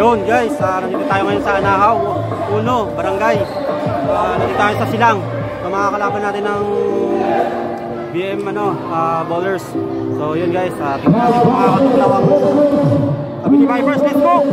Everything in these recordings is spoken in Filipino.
Yun guys, nandito tayo ngayon sa Anahaw, Uno, Barangay. Nandito tayo sa Silang. So makakalaban natin ng BM bowlers. So yun guys, tingnan natin kung makakatuklaw ang Cavite Vipers. Let's go!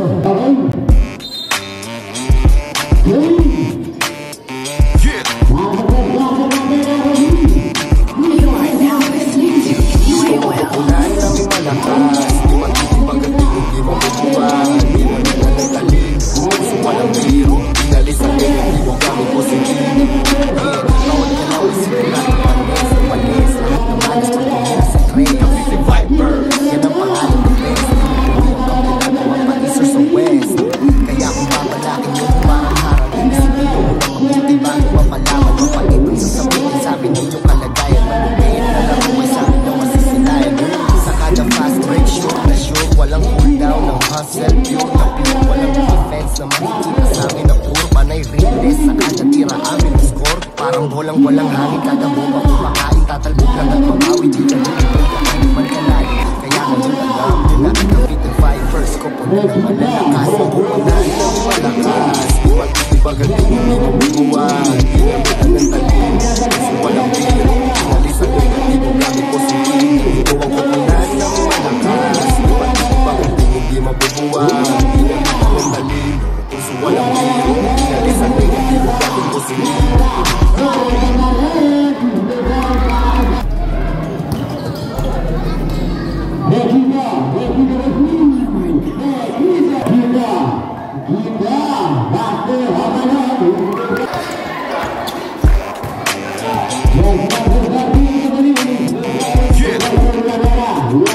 Walang hangin, kada bomba kumakain, tatalbog lang at mamawi. Di ka naman kalagi, kaya ngayon alam nyo na Cavite Vipers ko po na ng malalakas. Pupunan ng malakas, iba't-ibag at hindi mabubuwan. Ginamitan ng talim, kasi walang biro. Pinalisan ng negatibo gamit positibo. Ito ang pupunan ng malakas, iba't-ibag at hindi mabubuwan. Ginamitan ng talim, kasi walang biro.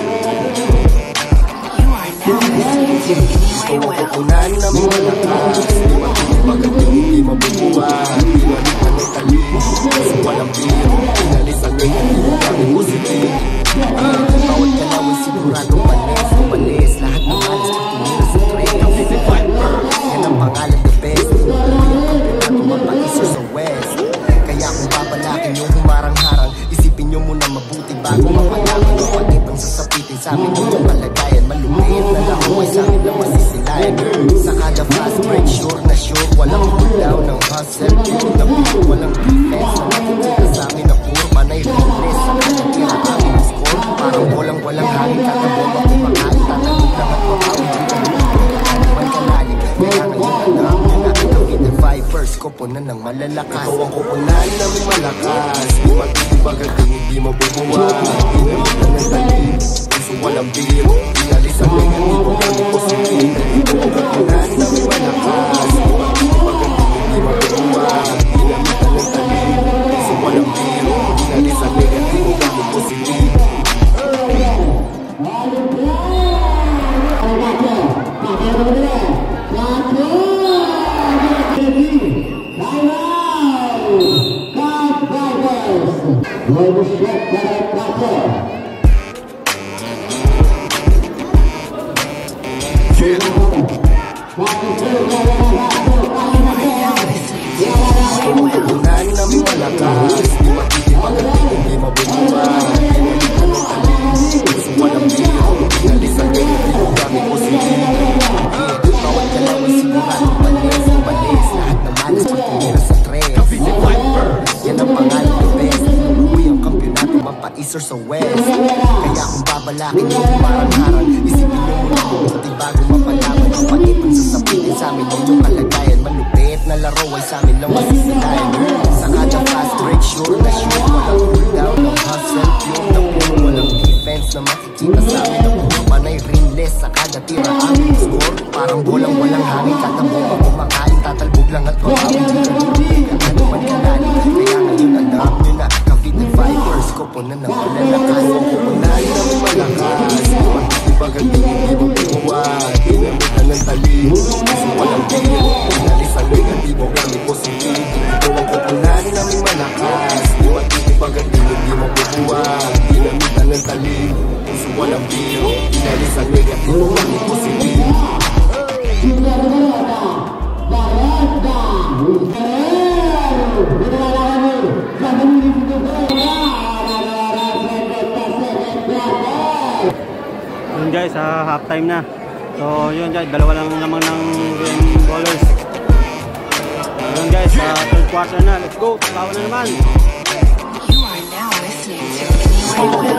Pinalisan ng negatibo gamit positibo. Pupunan ng malakas, iba't-ibag at hindi mabubuwan. Pinalitan ng talim, kasi walang biro. Pinalisan ng negatibo gamit positibo. Bawat kalawin sigurado panis, umalis. Lahat ng malas pagtumira sa train. Cavite Vipers, yan ang pangalan the best. Pinuwi ang kampiyonato mapag-isir sa west. Kaya kung babalakin yung humarang-harang, isipin nyo muna mabuti bago mapalaman. Kapag ibang sasapitin sa amin yung kalagayan, malupit na lang huway sa amin na masisilayan. Sa kada fast break, sure na sure, walang cool down ng hustle. Pure na pure, walang defense. Na makikita sa amin na puro panay realness. Sa kada tira amin ang score, parang walang hangin. Kada bomba kumakain, tatalog lang at makawi. Di ka naman kalalim, kaya ngayon alam nyo na Cavite Vipers ko po na ng malalakas. Ikaw ang kupunan ng malakas, iba't-ibag at hindi mabubuwan. Ginamitan ng talim, puso walang biro. Pinalisan ng negatibo gamit positibo. Ikaw ang kupunan ng malakas, iba't-ibag at hindi mabubuwan. Ginamitan ng talim, puso walang biro. Pinalisan ng negatibo gamit positibo. Pupunan ng malakas, iba't-ibag at hindi mabubuwan. Ginamitan ng talim, puso walang biro. Pinalisan ng negatibo gamit positibo. Bawat kalawin sigurado panis, umalis. Lahat ng malas pagtumira sa train. Cavite Vipers, yan ang pangalan the best. Pinuwi ang kampiyonato mapag-isir sa west. Kaya kung babalakin yung humarang-harang, isipin nyo muna mabuti bago mapalaman. Kapag ibang sasapitin sa amin yung kalagayan, malupit na laro ay sa amin lang masisilayan. Sa kada fast break, sure na sure, walang cool down ng hustle. Pure na pure, walang defense. Na makikita sa amin na puro panay realness. Sa kada tira amin score, parang walang hangin. Kada bomba kumakain, tatalbog lang at mamawi. Di ka naman kalalim, kaya ngayon alam nyo na Cavite Vipers ko po na ng malalakas. Pupunan ng malakas, iba't-ibag at hindi mabubuwan. Ginamitan ng talim, kasi walang biro. Pinalisan ng negatibo gamit positibo. Ikaw ang pupunan ng malakas, iba't-ibag at hindi mabubuwan. Ginamitan ng talim, kasi walang biro. Pinalisan ng negatibo gamit positibo. Yun guys, half time na. So yun guys, dalawa lang naman ng BM bowlers. Yun guys, third quarter na. Let's go, tawa na naman. You are now listening to Anyway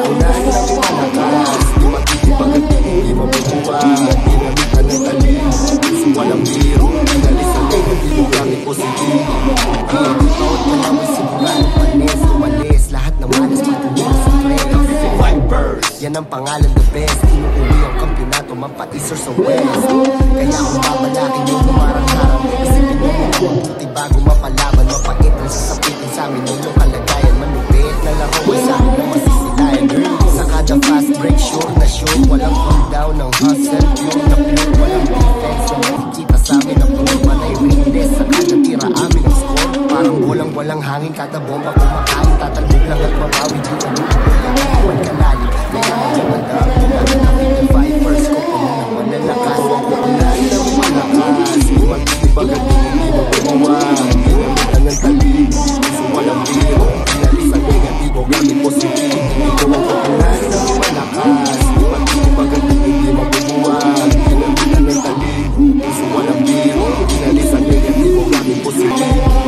walang biro, inalis ang tingin, di mo gamit positibo. Bawat malaway simulan, panis, umalis, lahat ng malas matuloy sa preno. Vipers, yan ang pangalan the best. Inuuwi ang kampyonato, mampaisor sa west. Kaya kung babalakin yung humarang-harang, isipin mo mabuti bago mapalaban. Mapait ang sasapitin sa amin yung kalagayan. Manupit na laro ay sa amin na masisilayan. Sa kada fast break, sure na sure, walang cool down ng hustle, pure na pure, walang defense. Nakikita sa amin ang puro na i-release. Sa kada tira amin ang score, parang walang hangin. Kada bomba kumakain, tatalbog lang at mabawi. Di ka lupa, kaya kalalim. Kaya ngayon ang dami namin ang 55ers ko. Kung naman nalakas, ulan ng malakas. Mag-ibag at hindi mo gumawa. Ginamitan ng talib, so walang biro. Inalis ang negatibo, gamit positibo. Ikaw ang ulan ng malakas. Mag-ibag at hindi mo gumawa. Ginamitan ng talib, so walang biro. Inalis ang negatibo, gamit positibo.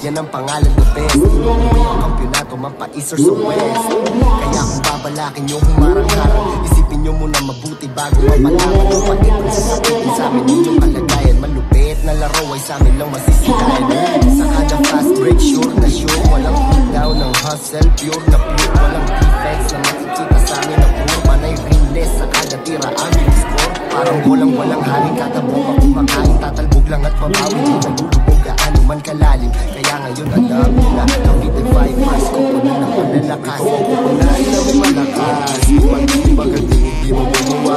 Yan ang pangalan the best. Inuuwi ang kampyonato, mampaisor sa west. Kaya kung babalakin yung humarang-harang, isipin nyo muna mabuti bago mapalaman. Mapait ang sasapitin sa amin inyong kalagayan. Malupit na laro ay sa amin lang masisilayan. Sa kada fast break, sure na sure, walang cool down ng hustle, pure na pure, walang defense. Na makikita sa amin ang puro panay ringless. Sa kada tira amin ang score, parang walang hangin. Kada bomba kumakain, tatalbog lang at mabawi. Di ka lulubog gaano man kalalim. Kaya ngayon ang dami na ng 55ers ko. Puno ng malalakas, ulan ng malakas. Mag-ibag at hindi mo gumawa.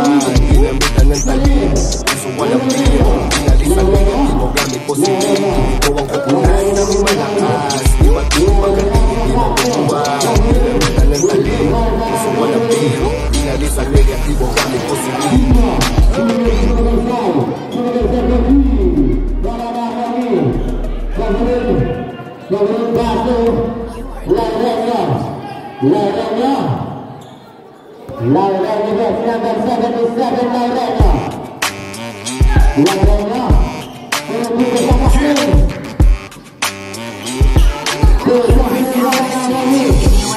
Ginamitan ng talib, so walang biro. Inalis ang negatibo, gamit positibo. Ikaw ang kukunan ng malakas. Mag-ibag at hindi mo gumawa. Ginamitan ng talib, so walang biro. Inalis ang negatibo, gamit positibo.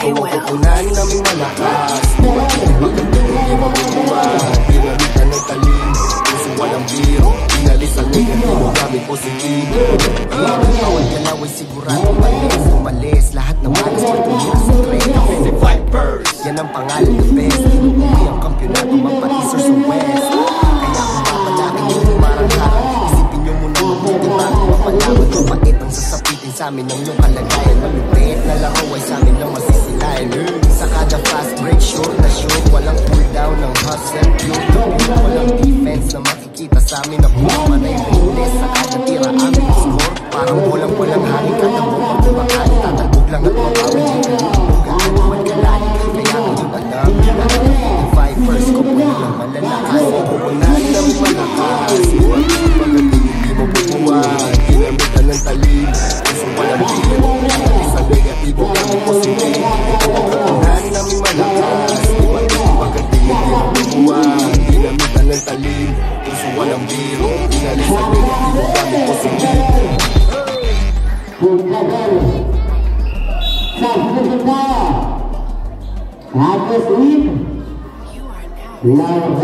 Kukunan namin malakas. Magandang hindi mabubuwa. Ginamitan ng talim, Inalis ang negatibo gamit positibo. Bawal ka lang ay sigurado umalis lahat ng malas pagtumira sa tren. Yan ang pangalan ng best. Inuuwi ang kampyonato magpa-teaser sa west. Kaya kung papalakin yung humarang harang, isipin nyo muna mabuti bago mapalaman ng pait ang sasapitin sa amin ng iyong kalagayan. Malupit na laro ay sa amin lang masisilayan. Sa kada fast break, sure na sure, walang cool down ng hustle pure. Walang defense na makikita sa amin na puma na yung fitness. Sa kada tira aming score, parang walang hangin kada bomba kumakain. Tatalbog lang at mabawin yung kalubugan. Huwag ka lali, kaya ngayon alam nyo na yung vipers ko po nilang malalakas. Pupunan namin malakas. Huwag magaling, hindi mo bubuwan. Ginamitan ng talim, gusto walang biro. Isang negatibo kami positive. Pupunan namin malakas. Huwag magaling, hindi mo bubuwan. Ginamitan ng talim, gusto walang biro. Isang negatibo kami positive. Agus Win Lawan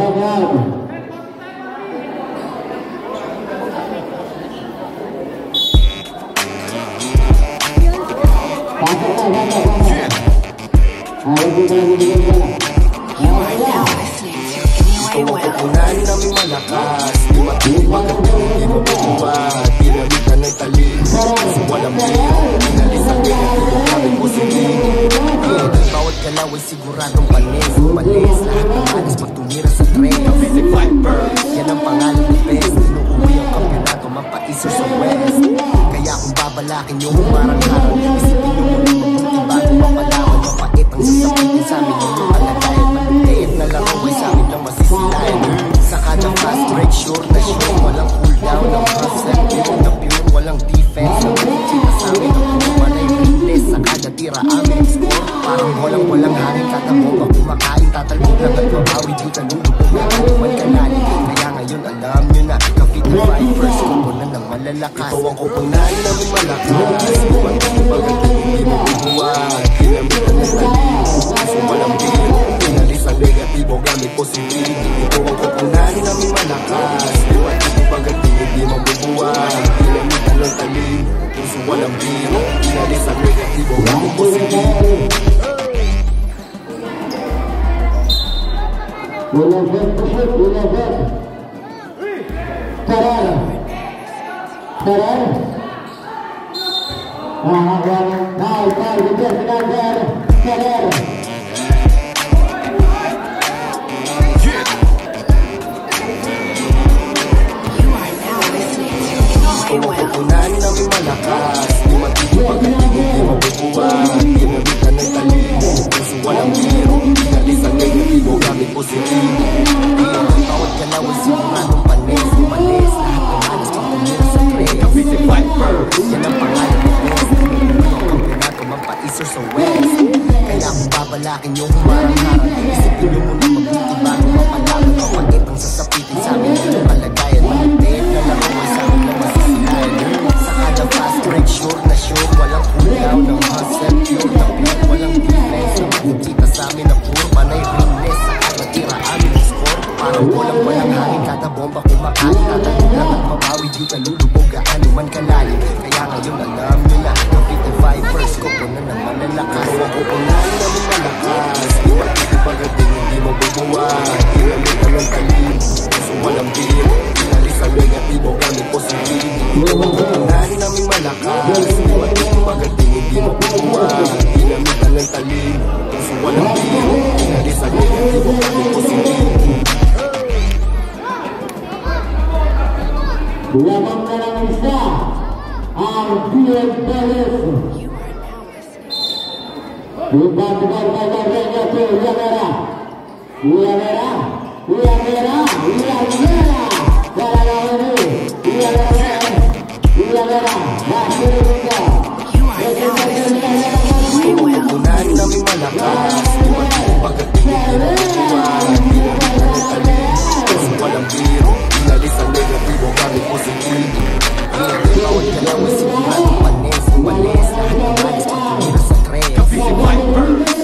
Pupunan namin malakas. Di matuloy magaling, di mabubuwan. Pinamitan ng talim, gusto walang biro. Inalis ang negatibo kami positive. Bawat galaw ay siguradong panis. Umalis lahat ng alis pagtumira sa tren. Yan ang pangalan ng best. Inuuwi ang kampyonato magpa-teaser sa west. Kaya kung babalakin yung humarang harang, isipin nyo muna mabuti bago mapalaman. Mapait ang sasapitin sa amin yung kalagayan. Malupit na laro ay sa amin lang masisilayan. Sa kada fast break, sure na sure, walang cool down ng hustle pure na pure, walang defense. Ang kita sa amin ang puma na yung fitness. Sa kada tira aming score, parang walang hangin kada bomba kumakain. Tatalbog lang at mabawi di ka lulubog na kanuman kanali. Kaya ngayon alam nyo na kapit na vipers kupunan ng malalakas. Ikaw ang kupunan namin malakas. Huwag magaling, hindi mo bubuwan. Ginamitan ng talim, gusto walang biro. Inalis ang negatibo gamit positive. Ikaw ang kupunan namin malakas. Huwag magaling, hindi mo bubuwan. Ginamitan ng talim, gusto walang biro. Inalis ang negatibo gamit positive. Pupunan namin malakas. Di matuloy magaling, hindi mabubuwan. Ginamitan ng talim, gusto walang biro. Inalis ang negatibo gamit positive. Bawat galaw ay siguradong panis. Umalis lahat ng alas pagtumira sa tren. Yan ang pangalan ng best. Inuuwi ang kampyonato magpa-teaser sa west. Kaya kung babalakin yung humarang harang, isipin nyo muna mabuti bago mapalaman. Mapait ang sasapitin sa amin yung kalagayan. Malupit na laro ay sa amin lang masisilayan. Sa kada fast break, sure na sure, walang cool down ng hustle pure na pure, walang defense. Ang makikita sa amin na pure panay ringness. Sa kada tira amin ang score, parang walang hangin kada bomba kumakain. Tatalbog lang at mabawi di ka lulubog gaano man kalalim. Kaya ngayon alam nyo na kapit na vipers kupunan ng malalakas. Ang kupunan namin malakas. Di magaling, hindi mo bubuwan. Ginamitan ng talim, gusto walang biro. Inalis ang negatibo gamit positive. Ang kupunan namin malakas. Di magaling, hindi mo bubuwan. Ginamitan ng talim, gusto walang biro. Inalis ang negatibo gamit positive. Lamang na lang isa ang Pierre Perez. Dibantukan kabarnya ke Yamera. Pupunan namin malakas. Pagkatingin kinukuha. Ginamitan ng talim, gusto walang biro. Inalis ang negatibo gamit positive. Bawat galaw ay siguradong panis. Umalis lahat ng alis pagtumira sa tren.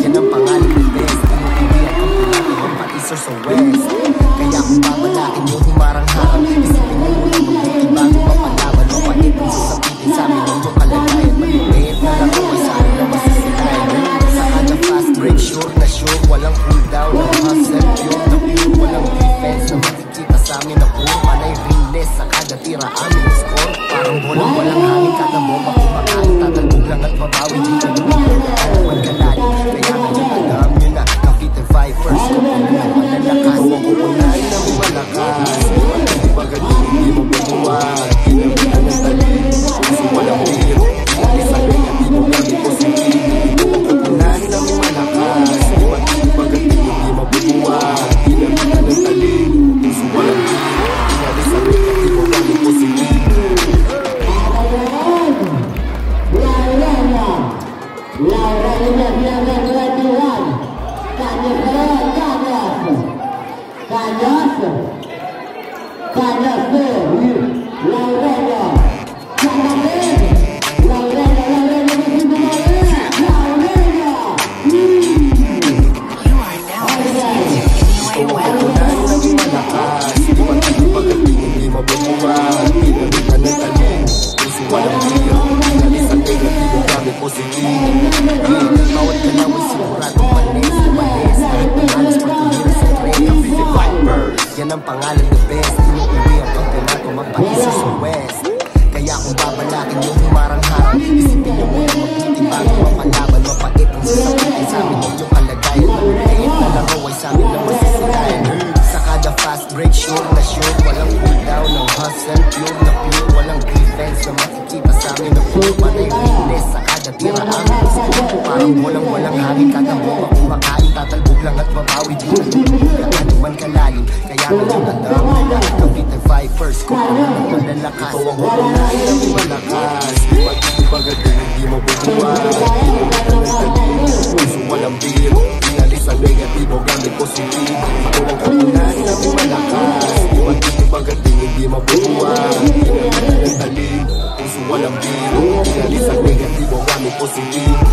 Yan ang pangalan ng best. Inuuwi ang kampyonato magpa-teaser sa west. Kaya kung babalakin yung rinles sa kada tira aming score. Parang bolang walang hangin, kada bomba kumakain, tatalbog lang at babawi. Di ka lumipin na man kalalim, kaya ngayon alam nyo na Cavite Vipers, kukunan ng malalakas. Kukunan ng malakas, di ba ganun, di mo bubuhat. Pinamitan ng talim, kasi walang biro. Isang negatibo gamit positive. Kukunan ng malakas, di ba ganun, di mo bubuhat. Pinamitan ng talim, kasi walang biro. Isang negatibo gamit positive. Yan ang pangalan the best. Inuuwi ang pagkanato magpaisa sa west. Kaya kung babalakin yung humarang-harang, isipin nyo muna mabuti bago mapalaban. Mapait ang sasabihin sa amin ng yung kalagayan. Kahit na laro ay sa amin lang masisilayan. Sa kada fast break, sure na sure. Walang cool down ng hustle, pure na pure. Walang defense na makikita sa amin ng puro. Panay realness sa kada tira amin. Parang walang hangin, kada bomba kumakain. Tatalbog lang at babawi. Di na lumipin ano man kalalim. Kaya ngayon alam nila Cavite Vipers, kukunan ng malalakas. Ikaw ang kukunan ng malakas. Di ba ganun, hindi mo bubuhat. Pinamitan ng talim, puso walang biro. Inalis ang negatibo gamit positive. Ikaw ang kukunan ng malakas. Di ba ganun, hindi mo bubuhat. Pinamitan ng talim, puso walang biro. Inalis ang negatibo gamit positive.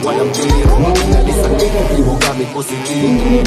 Walang biro, inalis ang negatibo gamit positive.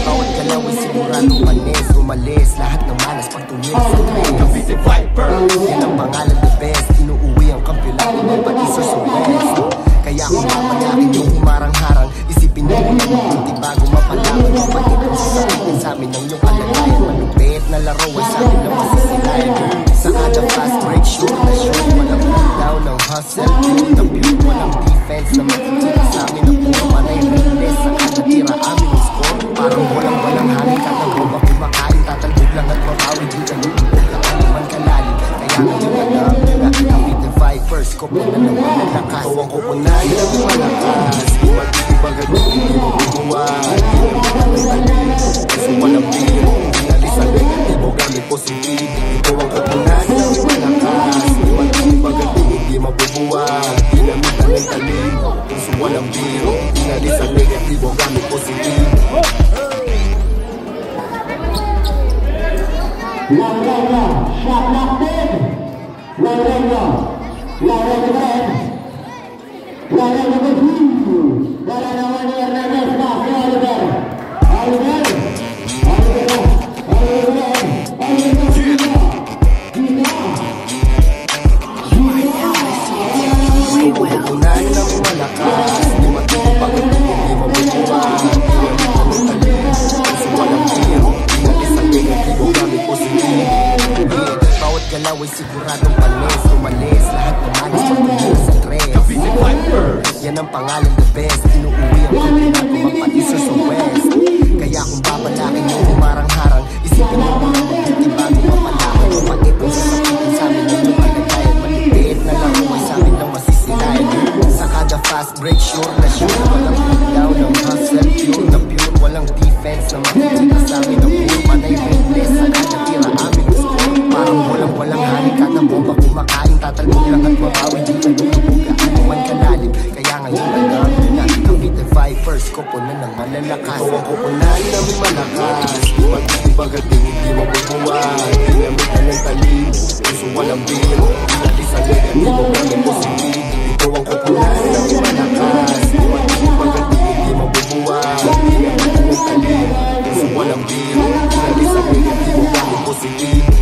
Bawat galaw ay sigurado manis, umalis lahat ng malas pag tumira sa train. Cavite Vipers, yan ang pangalan the best. Inuuwi ang kampilato ng paisa sa west. Kaya kung mapalakin yung humarang-harang, isipin nyo na mabuti bago mapalaman. Mapait ang sasabihin sa amin ng yung kalagayan. Malupit na laro ay sa amin lang masisilayan. Sa kada fast break, sure na sure. Walang cool down ng hustle, pure na pure. Walang defense na makikita sa amin ng puro. Panay realness sa kada tira amin ang score. Parang walang hangin, kada bomba kumakain. Tatalbog lang at babawi. Di ka lumipin na ano man kalalim. Kaya ngayon alam nyo na Cavite Vipers, kukunan ng malalakas. Ikaw ang kukunan ng malakas. Di ba ganun, hindi mo bubuhat. Pinamitan ng talim, kasi walang biro. Inalis ang negatibo gamit positive. Ikaw ang kukunan ng malakas. Di ba ganun, hindi mabubuhat. Pinamitan ng talim, kasi walang biro. Inalis ang negatibo gamit positive. Laurelio, shot locked in. Laurelio red. Laurelio with you. Wala naman ni Hernandez na si Oliver. Kukunan ng malakas. Di matipag, hindi mabubuhat. Pinamitan ng talim, kasi walang biro. Inalis ang negatibo gamit positive. Bawat galaw ay siguradong panis, umalis lahat ng malas pag tumira sa tres. Yan ang pangalan the best. Inuuwi ang kampilato magpaisa sa west. Kaya kung babalakin yung humarang-harang, isipin mo muna mabuti bago mapalakan. Mapait ang sasabihin sa amin ng yung kalagayan. Malupit na laro ay sa amin lang masisilayan. Sa kada fast break, sure na sure. Walang cool down ng hustle, pure na pure. Walang defense na makikita sa amin ng pure. Panay realness sa kada tira amin ang score. Parang walang hangin, kada bomba kumakain. Tatalbog lang at mabawi, di ka lumubog. Ano man kalalim, kaya ngayon alam nyo na Cavite Vipers, kukunan ng malalakas. Ikaw ang kukunan ng malakas. Di ba ganun, hindi mo bubuhat. walang biro, inalis ang negatibo gamit positibo. Ito ang kupunan ng malakas, di matipagdating, di mabubuwag, ginamitan ng talino. Puso walang biro, inalis ang negatibo gamit positibo.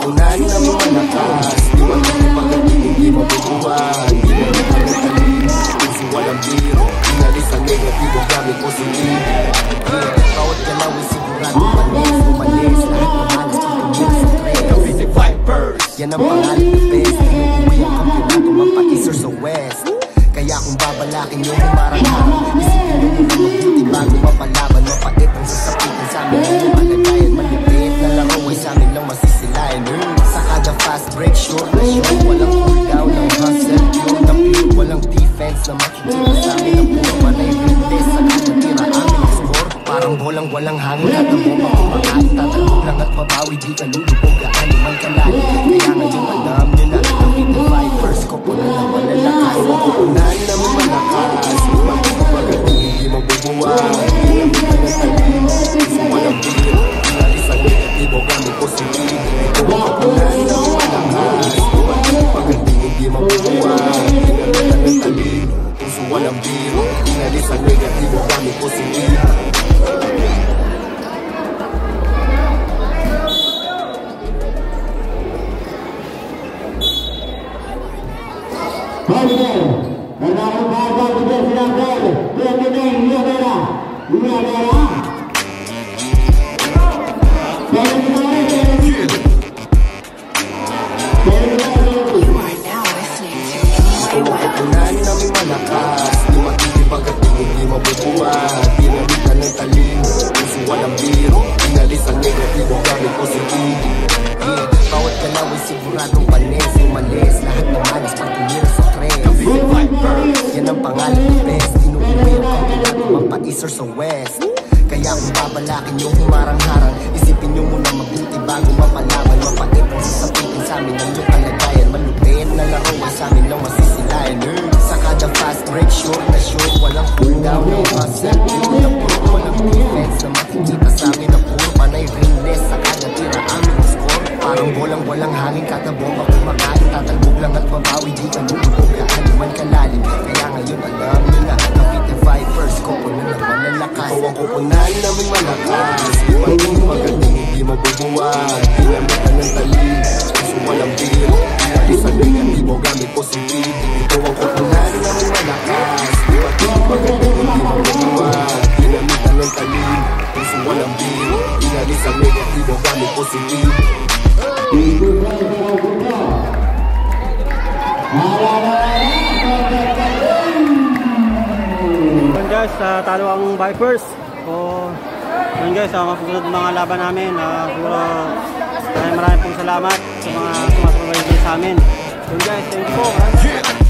Kupunan ng malakas, di matipagdating, di mabubuwag, ginamitan ng talino. Puso walang biro, inalis ang negatibo gamit positibo. Bawat galawin sigurado malis, umalis, lahat ng malas pagpumili sa trail. Cavite Vipers, yan ang pangalan ng best, inuuwi ang kampiyonato mapa-East sa West. Kaya kung babalakin yung humarang-harang, isipin nyo muna mabuti bago mapalaban. Mapait ang sasapitan sa amin ang yung kalagayan. Malipit na laro ay sa amin lang masisilayan. Sa kada fast break, sure na sure, walang cool down, ng hustle, pure na pure. Walang defense na makikita sa amin ang puro panay fitness. Sa kada tira amin score, parang bolang walang hangin. At ang bomba kumakain, tatalog lang at mabawi. Di ka lulubog, gaano man kalalim. Kaya ngayon alam nyo na, Cavite Vipers, koponan na malalakas. Kupunan ng malakas, di matipagdating, di mabubuwag, ginamitan ng talino. Puso walang biro, inalis ang negatibo gamit positibo. Ito ang kupunan ng malakas, di matipagdating, di mabubuwag, ginamitan ng talino. Puso walang biro, inalis ang negatibo gamit positibo. Kupunan ng malakas, di matipagdating, di mabubuwag, ginamitan ng talino. Puso walang biro, inalis ang negatibo gamit positibo. Bawat galawin siguradong panis, umalis, lahat ng malas pagpumili sa trail. Cavite Vipers, yan ang pangalan ng best, inuuwi ang kampiyonato mapa-East sa West. Kaya kung babalakin yung humarang-harang, isipin nyo muna mabuti bago mapalaban. Mapait ang sasapitin sa amin ang yung kalagayan. Malupit na laro ay sa amin lang masisilayan. Sa kada fast break, sure na sure, walang cool down, ng hustle, pure na puro. Walang defense na makikita sa amin na puro panay ringless. Sa kada tira amin ang score, parang bolang walang hangin. Kada bomba kumakain, tatalbog lang at mabawi. Di ka lulubog, gaano man kalalim. Kaya ngayon alam nyo na, Cavite Vipers, koponan ng malalakas. Ikaw ang kupunan namin malakas, di matipagdating, di mabubuwag, ginamitan ng talino. Puso walang biro, inalis ang negatibo gamit positibo. Ikaw ang kupunan namin malakas, di matipagdating, di mabubuwag, ginamitan ng talino. Puso walang biro, inalis ang negatibo gamit positibo. Guys, talo ang Vipers. So, yun guys, masusunod mga laban namin. Siguro maraming pong salamat sa mga sumasubaybay sa amin. Yun guys, thank you po.